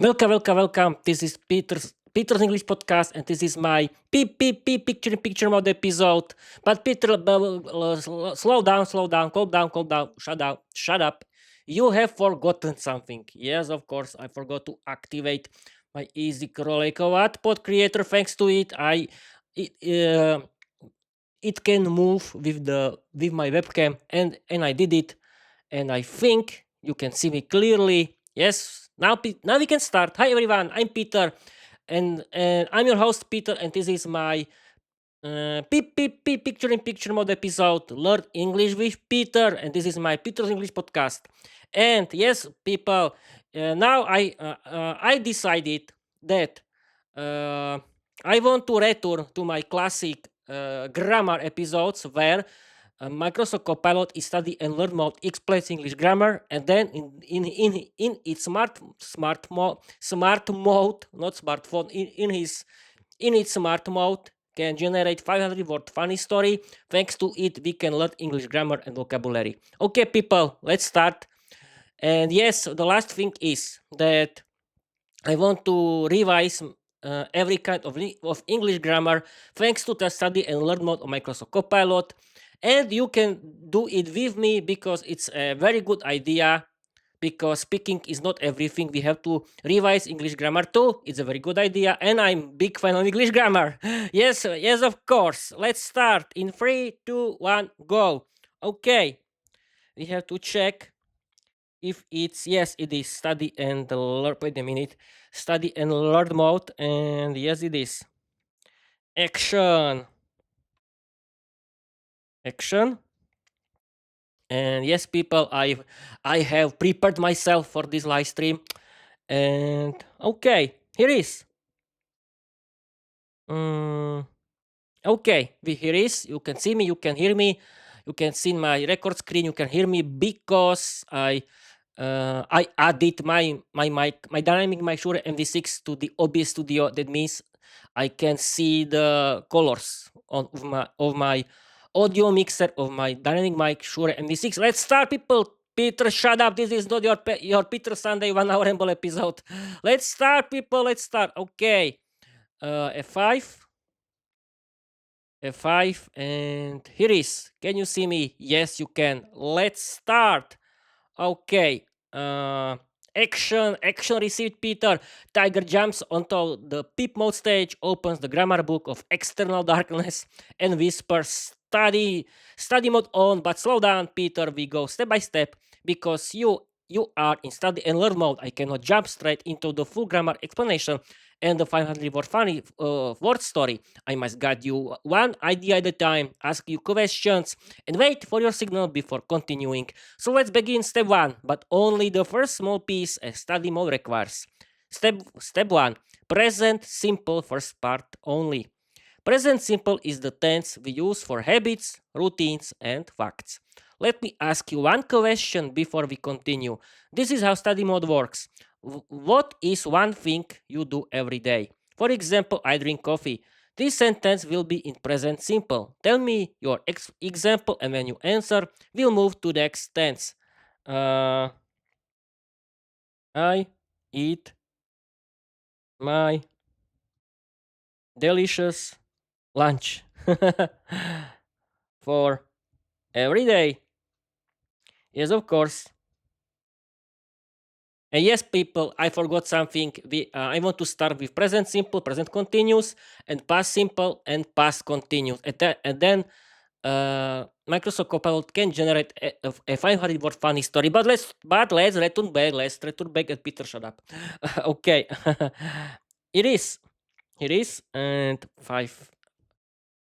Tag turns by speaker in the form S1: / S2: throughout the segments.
S1: Welcome. This is Peter's English podcast, and this is my picture in picture mode episode. But Peter, slow down, calm down, shut up. You have forgotten something. Yes, of course, I forgot to activate my Easy Roleko pod creator. Thanks to it, it, uh, it can move with my webcam, and I did it, and I think you can see me clearly. Yes, now we can start. Hi everyone, I'm Peter, and I'm your host Peter, and this is my picture in picture mode episode. Learn English with Peter, and this is my Peter's English podcast. And yes, people, now I decided that uh, I want to return to my classic grammar episodes where Microsoft Copilot is study and learn mode explains English grammar, and then in its smart mode, not smartphone, in its smart mode can generate 500 word funny story. Thanks to it, we can learn English grammar and vocabulary. Okay, people, let's start. And yes, the last thing is that I want to revise every kind of English grammar thanks to the study and learn mode of Microsoft Copilot. And you can do it with me because it's a very good idea. Because speaking is not everything, we have to revise English grammar too. It's a very good idea, and I'm big fan of English grammar. Yes, of course. Let's start in 3, 2, 1, go. Okay, we have to check if it's yes, it is study and learn. Wait a minute, study and learn mode, and yes, it is action, action. And yes, people, I have prepared myself for this live stream, and okay, here is. Okay, here is. You can see me, you can hear me, you can see my record screen, you can hear me because I added my mic, my dynamic mic Shure MV6 to the OBS Studio. That means I can see the colors of my audio mixer of my dynamic mic Shure MV6. Let's start, people. Peter, shut up. This is not your Peter Sunday 1 hour ramble episode. Let's start, people. Let's start. Okay. F5. F5, and here is. Can you see me? Yes, you can. Let's start. Okay. Action received, Peter. Tiger jumps onto the peep mode stage, opens the grammar book of external darkness, and whispers, study mode on, but slow down, Peter. We go step by step because you are in study and learn mode. I cannot jump straight into the full grammar explanation and the 500 word funny word story. I must guide you one idea at a time, ask you questions, and wait for your signal before continuing. So let's begin step 1, but only the first small piece a study mode requires. Step 1, present simple first part only. Present simple is the tense we use for habits, routines, and facts. Let me ask you one question before we continue. This is how study mode works. What is one thing you do every day? For example, I drink coffee. This sentence will be in present simple. Tell me your example, and when you answer, we'll move to the next tense. I eat my delicious lunch for every day. Yes, of course. And yes, people, I forgot something. I want to start with present simple, present continuous, and past simple and past continuous. And then Microsoft Copilot can generate a 500 word funny story. But let's return back. Let's return back and Peter, shut up. Okay, it is, and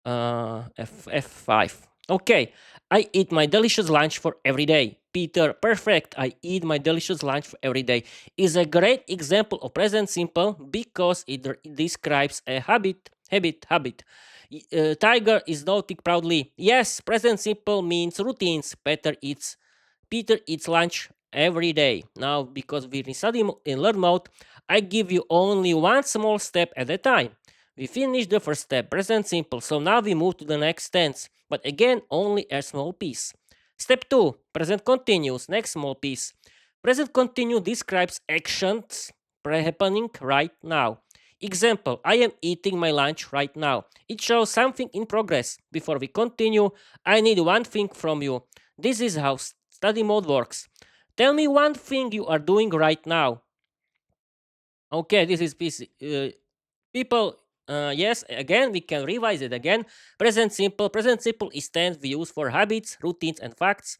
S1: F5. Okay, I eat my delicious lunch for every day. Peter, perfect. I eat my delicious lunch for every day is a great example of present simple because it describes a habit. Tiger is nodding proudly. Yes, present simple means routines. Peter eats lunch every day. Now, because we're in study in learn mode, I give you only one small step at a time. We finished the first step, present simple, so now we move to the next tense, but again, only a small piece. Step 2, present continuous, next small piece. Present continuous describes actions happening right now. Example, I am eating my lunch right now. It shows something in progress. Before we continue, I need one thing from you. This is how study mode works. Tell me one thing you are doing right now. Okay, this is PC. People, yes, again, we can revise it again. Present simple. Present simple is tense we use for habits, routines, and facts.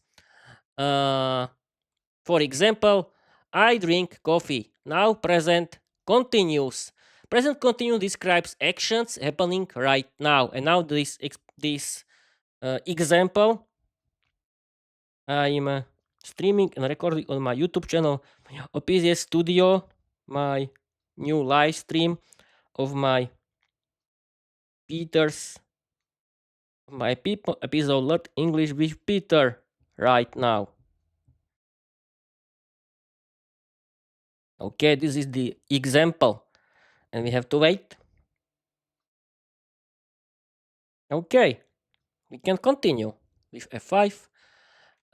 S1: For example, I drink coffee. Now present continuous. Present continuous describes actions happening right now. And now this example, I'm streaming and recording on my YouTube channel, OPS Studio, my new live stream of Peter's my people episode Learn English with Peter right now. Okay, this is the example, and we have to wait. Okay, we can continue with F5.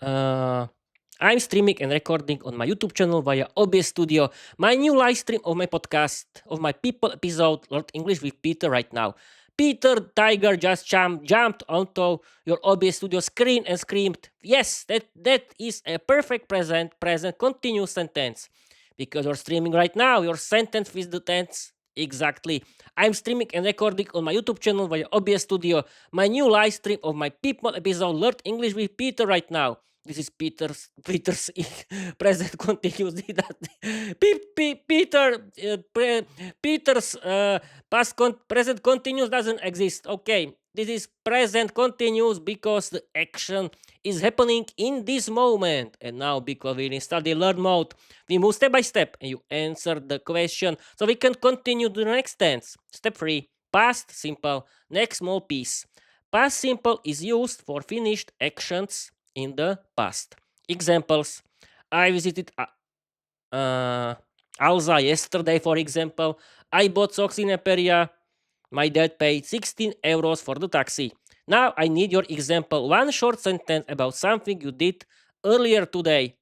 S1: Uh, I'm streaming and recording on my YouTube channel via OBS Studio, my new live stream of my podcast, of my people episode, Learn English with Peter right now. Peter Tiger just jumped onto your OBS Studio screen and screamed, yes, that is a perfect present continuous sentence. Because you're streaming right now, your sentence with the tense exactly. I'm streaming and recording on my YouTube channel via OBS Studio, my new live stream of my people episode Learn English with Peter right now. This is Peter's present continuous. Peter Peter's present continuous doesn't exist. Okay, this is present continuous because the action is happening in this moment. And now, because we're in study learn mode, we move step by step and you answer the question so we can continue to the next tense. Step 3, past simple. Next small piece. Past simple is used for finished actions in the past. Examples: I visited Alza yesterday, for example. I bought socks in Aperia. My dad paid 16 euros for the taxi. Now I need your example. One short sentence about something you did earlier today.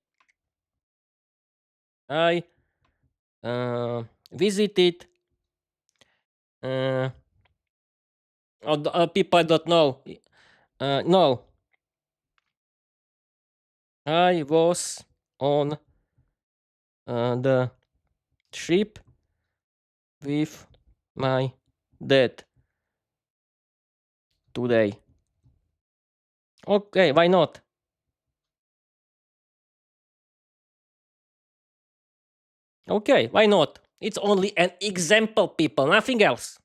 S1: I visited. Uh, People don't know. No, I was on the trip with my dad today. Okay, why not? Okay, why not? It's only an example, people, nothing else.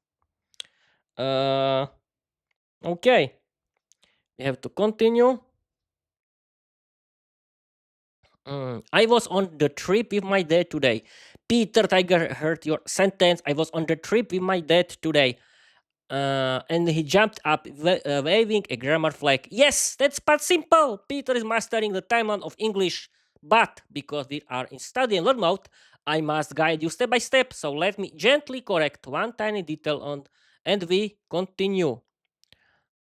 S1: Okay, we have to continue. I was on the trip with my dad today. Peter Tiger heard your sentence. I was on the trip with my dad today. And he jumped up, waving a grammar flag. Yes, that's but simple. Peter is mastering the timeline of English. But because we are in study and learn mode, I must guide you step by step. So let me gently correct one tiny detail and we continue.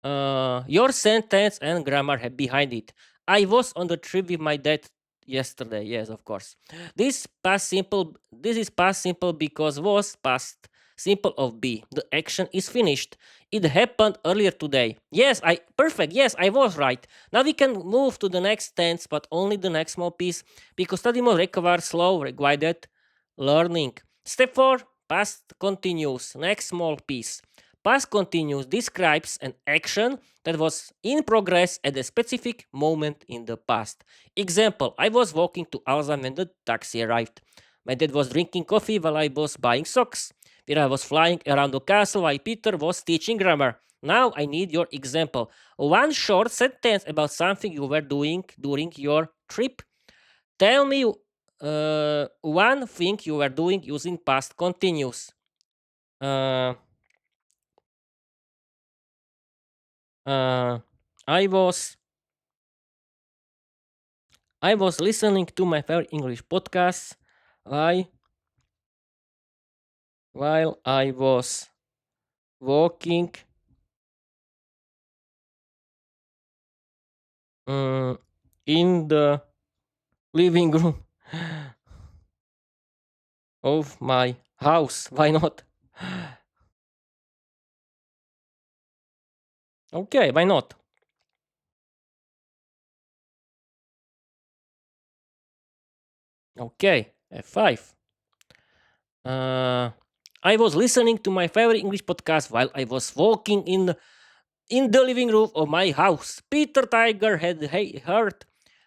S1: Your sentence and grammar behind it. I was on the trip with my dad yesterday. Yes, of course. This past simple. This is past simple because was past simple of be. The action is finished. It happened earlier today. Yes, I perfect. Yes, I was right. Now we can move to the next tense, but only the next small piece because study mode requires slow, guided learning. Step 4. Past continuous. Next small piece. Past continuous describes an action that was in progress at a specific moment in the past. Example: I was walking to Alza when the taxi arrived. My dad was drinking coffee while I was buying socks. Vera was flying around the castle while Peter was teaching grammar. Now I need your example. One short sentence about something you were doing during your trip. Tell me one thing you were doing using past continuous. Uh, uh, I was I was listening to my favorite English podcast while while I was walking um, in the living room. of my house. Why not? Okay, why not? Okay, F5. Uh, I was listening to my favorite English podcast while I was walking in the living room of my house. Peter Tiger had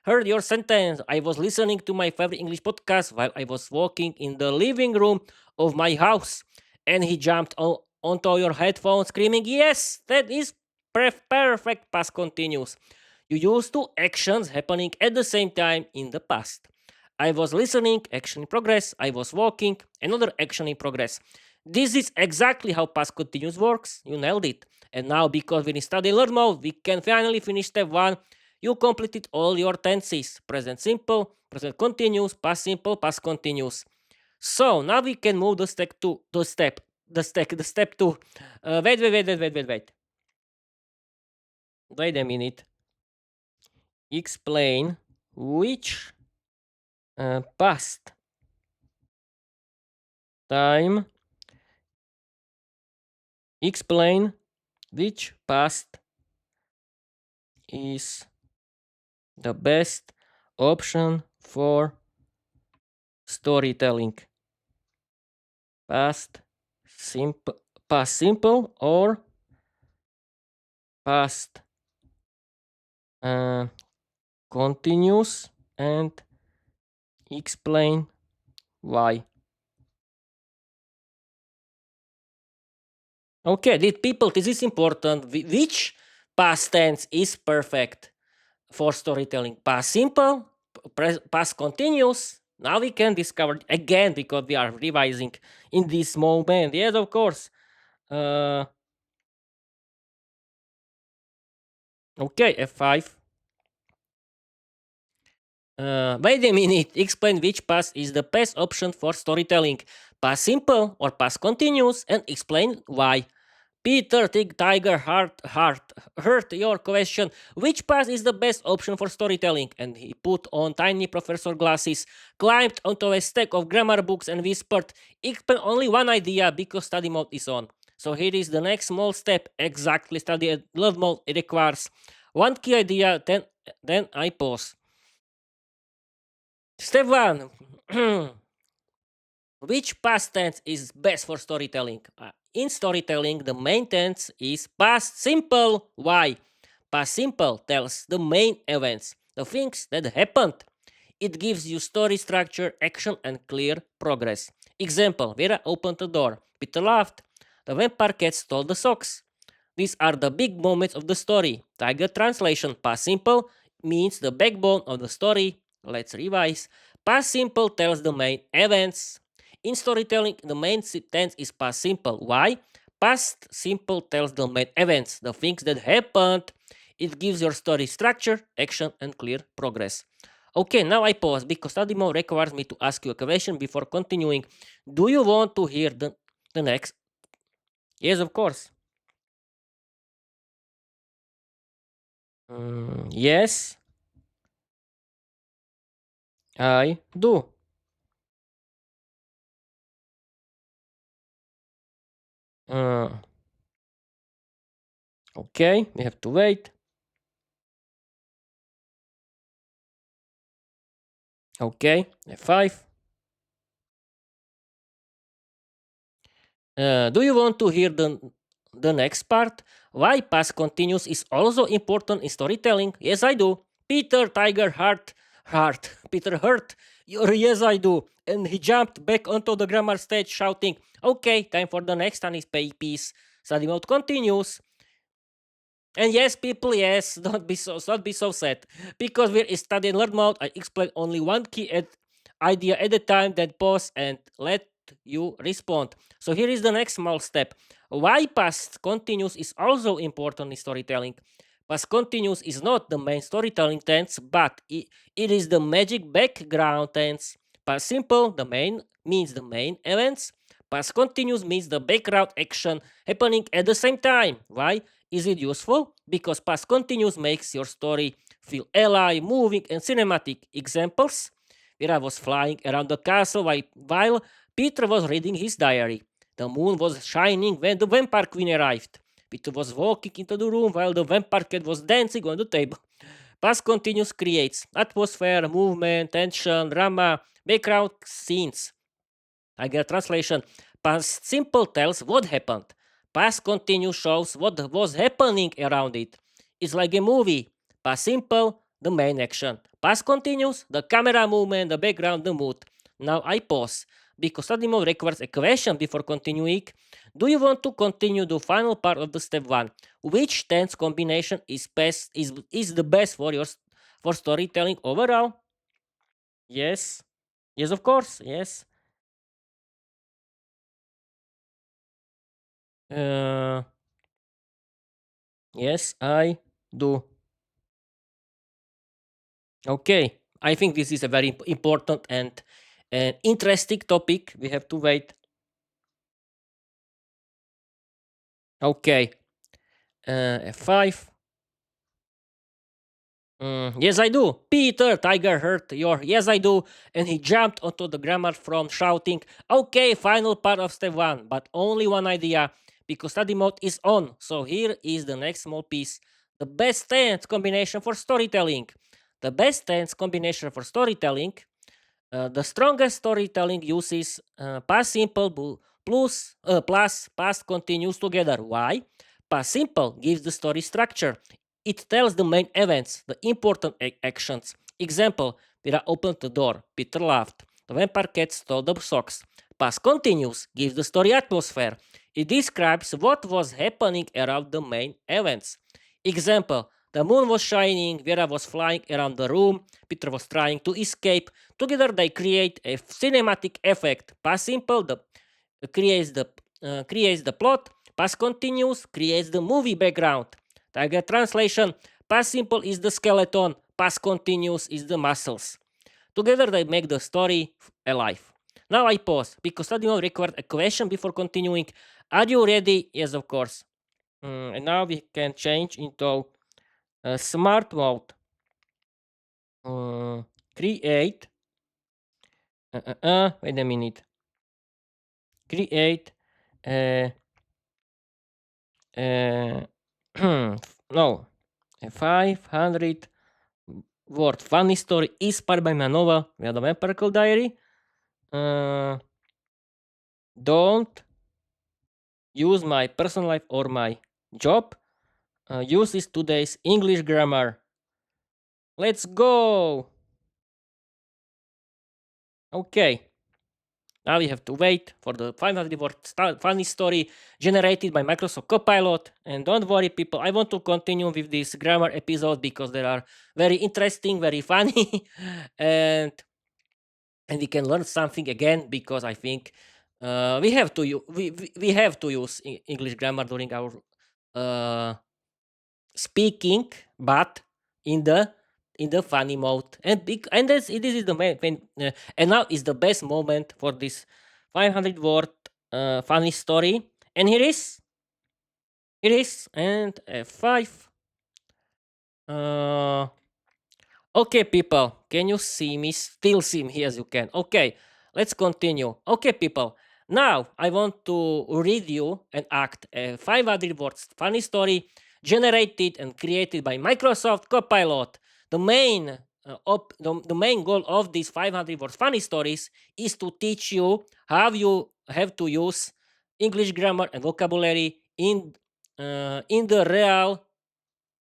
S1: heard your sentence. I was listening to my favorite English podcast while I was walking in the living room of my house, and he jumped onto your headphones, screaming, "Yes, that is perfect." Past continuous. You use two actions happening at the same time in the past. I was listening, action in progress. I was walking, another action in progress. This is exactly how past continuous works. You nailed it. And now, because we're in study learn mode, we can finally finish step one. You completed all your tenses: present simple, present continuous, past simple, past continuous. So now we can move the step to the step two. Wait. Wait a minute. Explain which past time. Explain which past is the best option for storytelling. Past simple, past simple, or past uh, continuous, and explain why. Okay, did people, this is important. Which past tense is perfect for storytelling? Past simple, past continuous. Now we can discover again because we are revising in this moment. Yes, of course. Uh, okay, F5. Wait a minute. Explain which past is the best option for storytelling. Past simple or past continuous, and explain why. Peter Tiger heard your question. Which path is the best option for storytelling? And he put on tiny professor glasses, climbed onto a stack of grammar books, and whispered, "Explain only one idea because study mode is on." So here is the next small step. Exactly, study love mode requires one key idea. Then I pause. Step one. Which past tense is best for storytelling? In storytelling, the main tense is past simple. Why? Past simple tells the main events, the things that happened. It gives you story structure, action, and clear progress. Example: Vera opened the door. Peter laughed. The vampire cat stole the socks. These are the big moments of the story. Tiger translation: past simple means the backbone of the story. Let's revise. Past simple tells the main events. In storytelling, the main tense is past simple. Why? Past simple tells the main events, the things that happened. It gives your story structure, action, and clear progress. Okay, now I pause because study mode requires me to ask you a question before continuing. Do you want to hear the next? Yes, of course. Yes, I do. Uh, okay, we have to wait. Okay, F5. Do you want to hear the next part? Why past continuous is also important in storytelling? Yes, I do. Peter Tiger Heart. Peter Hurt. Yes, I do. And he jumped back onto the grammar stage, shouting, "Okay, time for the next Honest piece." Study mode continues. And yes, people, yes, don't be so sad. Because we're studying learn mode, I explain only one key idea at a time, then pause and let you respond. So here is the next small step. Why past continuous is also important in storytelling. Past continuous is not the main storytelling tense, but it is the magic background tense. Past simple, the main means the main events. Past continuous means the background action happening at the same time. Why? Is it useful? Because past continuous makes your story feel alive, moving, and cinematic. Examples: Vera was flying around the castle while Peter was reading his diary. The moon was shining when the vampire queen arrived. Peter was walking into the room while the vampire cat was dancing on the table. Past continuous creates atmosphere, movement, tension, drama, background scenes. I get translation. Past simple tells what happened. Past continuous shows what was happening around it. It's like a movie. Past simple, the main action. Past continuous, the camera movement, the background, the mood. Now I pause because study mode requires a question before continuing. Do you want to continue the final part of the step one? Which tense combination is the best for for storytelling overall? Yes. Yes, of course. Yes. Uh, yes, I do. Okay. I think this is a very important and interesting topic. We have to wait. Okay. F5. Yes, I do. Peter, Tiger hurt your. Yes, I do. And he jumped onto the grammar from shouting, okay, final part of step one, but only one idea because study mode is on. So here is the next small piece. The best tense combination for storytelling. The best tense combination for storytelling. The strongest storytelling uses past simple plus past continuous together. Why? Past simple gives the story structure. It tells the main events, the important actions. Example: Vera opened the door. Peter laughed. The vampire cat stole the socks. Past continuous gives the story atmosphere. It describes what was happening around the main events. Example: the moon was shining, Vera was flying around the room, Peter was trying to escape. Together they create a cinematic effect. Past simple creates the creates the plot. Past continuous creates the movie background. Tiger translation: past simple is the skeleton. Past continuous is the muscles. Together they make the story alive. Now I pause because study mode required a question before continuing. Are you ready? Yes, of course. And now we can change into smart mode. Create. Wait a minute. Create. Uh, no. A 500 word funny story inspired by my novel, The Vampire Diary. Don't use my personal life or my job. Use this today's English grammar. Let's go. Okay. Now we have to wait for the 500 word funny story generated by Microsoft Copilot. And don't worry, people, I want to continue with this grammar episode because they are very interesting, very funny, and we can learn something again because I think we have to use English grammar during our uh, speaking, but in the funny mode. And this is the main and now is the best moment for this 500 word funny story. And here is and five. Uh, okay, people, can you see me? Still see me? Yes, you can. Okay, let's continue. Okay, people. Now I want to read you and act a 500 words funny story generated and created by Microsoft Copilot. The main the main goal of these 500 words funny stories is to teach you how you have to use English grammar and vocabulary in the real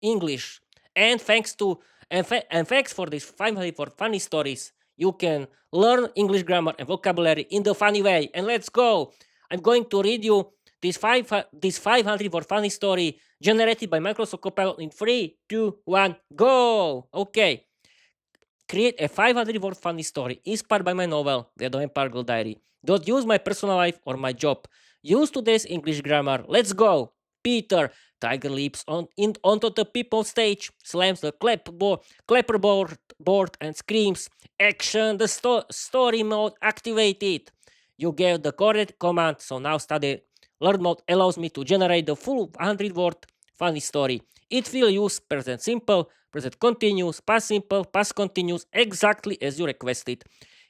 S1: English. And thanks for this 500 for funny stories, you can learn English grammar and vocabulary in the funny way. And let's go. I'm going to read you this 500 for funny story generated by Microsoft Copilot in 3, 2, 1, go. Okay. Create a 500 word funny story inspired by my novel, The Vampire Diary. Don't use my personal life or my job. Use today's English grammar. Let's go. Peter. Tiger leaps onto the people stage, slams the clapperboard board and screams, action, the story mode activated. You gave the correct command, so now study learn mode allows me to generate the full 100 word funny story. It will use present simple, present continuous, past simple, past continuous exactly as you requested.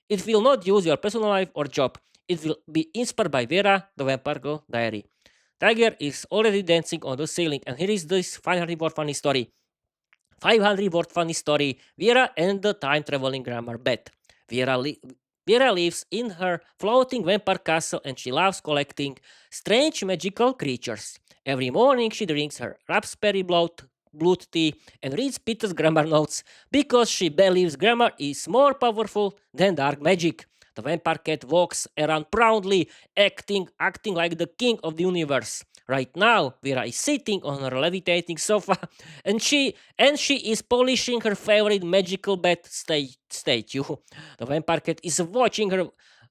S1: It will not use your personal life or job. It will be inspired by Vera, the Vampire Girl Diary. Tiger is already dancing on the ceiling, and here is this 500 word funny story. 500 word funny story. Vera and the time traveling grammar bet. Vera, Vera lives in her floating vampire castle and she loves collecting strange magical creatures. Every morning she drinks her raspberry blood tea and reads Peter's grammar notes because she believes grammar is more powerful than dark magic. The vampire cat walks around proudly, acting like the king of the universe. Right now, Vera is sitting on her levitating sofa, and she is polishing her favorite magical bat statue. The vampire cat is watching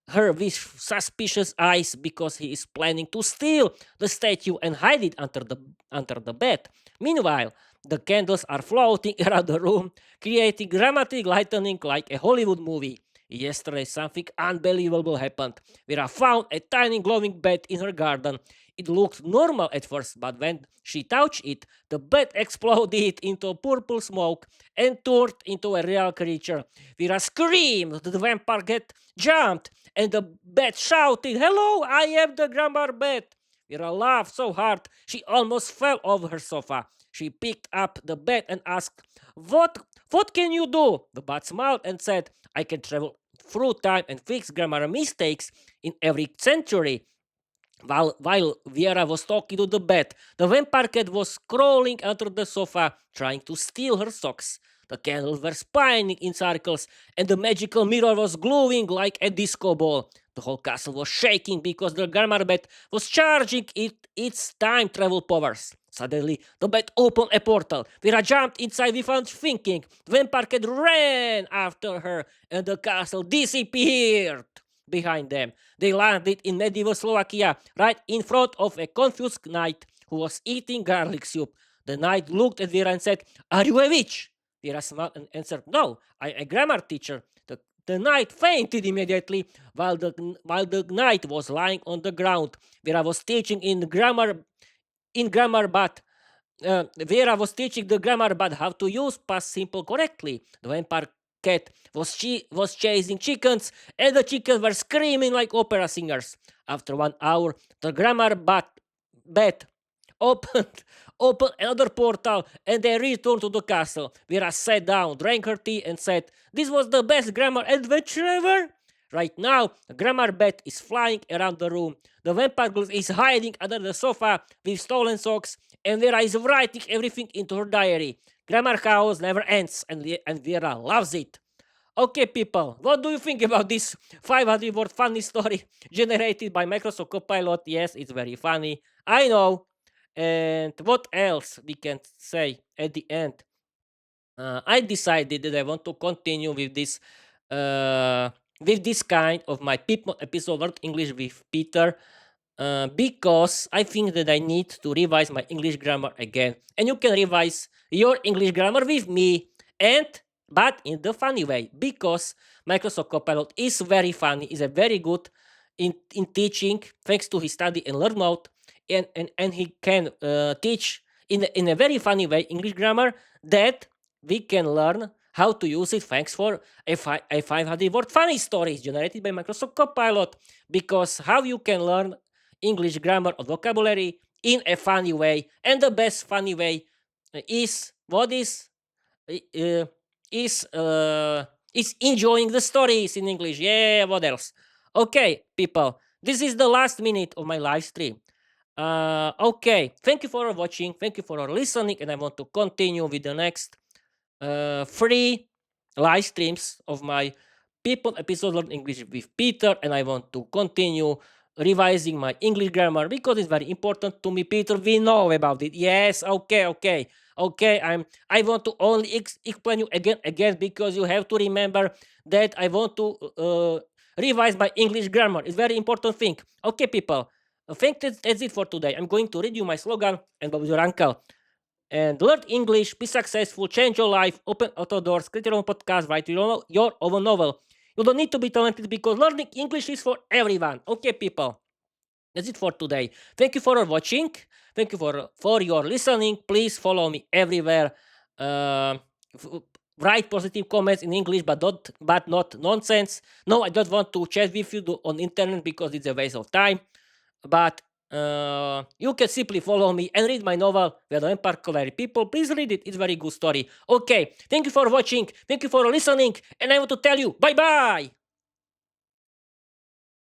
S1: her with suspicious eyes because he is planning to steal the statue and hide it under the bed. Meanwhile, the candles are floating around the room, creating dramatic lightning like a Hollywood movie. Yesterday, something unbelievable happened. Vera found a tiny glowing bed in her garden. It looked normal at first, but when she touched it, the bed exploded into purple smoke and turned into a real creature. Vera screamed, the vampire cat jumped, and the bed shouted, "Hello, I am the grammar bed." Vera laughed so hard she almost fell off her sofa. She picked up the bed and asked, What can you do? The bat smiled and said, I can travel through time and fix grammar mistakes in every century. While Viera was talking to the bed, the vampire cat was crawling under the sofa, trying to steal her socks. The candles were spinning in circles, and the magical mirror was glowing like a disco ball. The whole castle was shaking because the grammar bed was charging its time travel powers. Suddenly, the bed opened a portal. Vera jumped inside without thinking. The vampire cat ran after her, and the castle disappeared behind them. They landed in medieval Slovakia, right in front of a confused knight who was eating garlic soup. The knight looked at Vera and said, Are you a witch? Vera smiled and answered, No, I'm a grammar teacher. The knight fainted immediately while the knight was lying on the ground. Vera was teaching in grammar, but Vera was teaching the grammar but how to use past simple correctly. The vampire cat was chasing chickens, and the chickens were screaming like opera singers. After 1 hour, the grammar bat opened opened another portal, and they returned to the castle. Vera sat down, drank her tea, and said, "This was the best grammar adventure ever." Right now, the grammar bat is flying around the room. The vampire girl is hiding under the sofa with stolen socks, and Vera is writing everything into her diary. Grammar chaos never ends, and Vera loves it. Okay, people, what do you think about this 500 word funny story generated by Microsoft Copilot? Yes, it's very funny. I know. And what else we can say at the end? I decided that I want to continue with this kind of my people episode Learn English with Peter because I think that I need to revise my English grammar again. And you can revise your English grammar with me, and but in the funny way, because Microsoft Copilot is very funny, is a very good in teaching thanks to his study and learn mode, and he can teach in a very funny way English grammar that we can learn how to use it thanks for a 500 word funny stories generated by Microsoft Copilot, because how you can learn English grammar or vocabulary in a funny way, and the best funny way is what uh, is uh, is enjoying the stories in English. Yeah, what else? Okay, people, this is the last minute of my live stream. Okay, thank you for watching, thank you for listening, and I want to continue with the next free live streams of my people episode Learn English with Peter, and I want to continue revising my English grammar because it's very important to me. Peter, we know about it. Yes, okay. I want to only explain you again because you have to remember that I want to revise my English grammar. It's very important thing. Okay, people. I think that's it for today. I'm going to read you my slogan and Bob your uncle. And learn English, be successful, change your life, open auto doors, create your own podcast, write your own novel. You don't need to be talented because learning English is for everyone. Okay, people. That's it for today. Thank you for watching. Thank you for your listening. Please follow me everywhere. write positive comments in English, but not nonsense. No, I don't want to chat with you on internet because it's a waste of time. But you can simply follow me and read my novel, Where the Empire Collided. People, please read it. It's a very good story. Okay, thank you for watching. Thank you for listening. And I want to tell you, bye bye.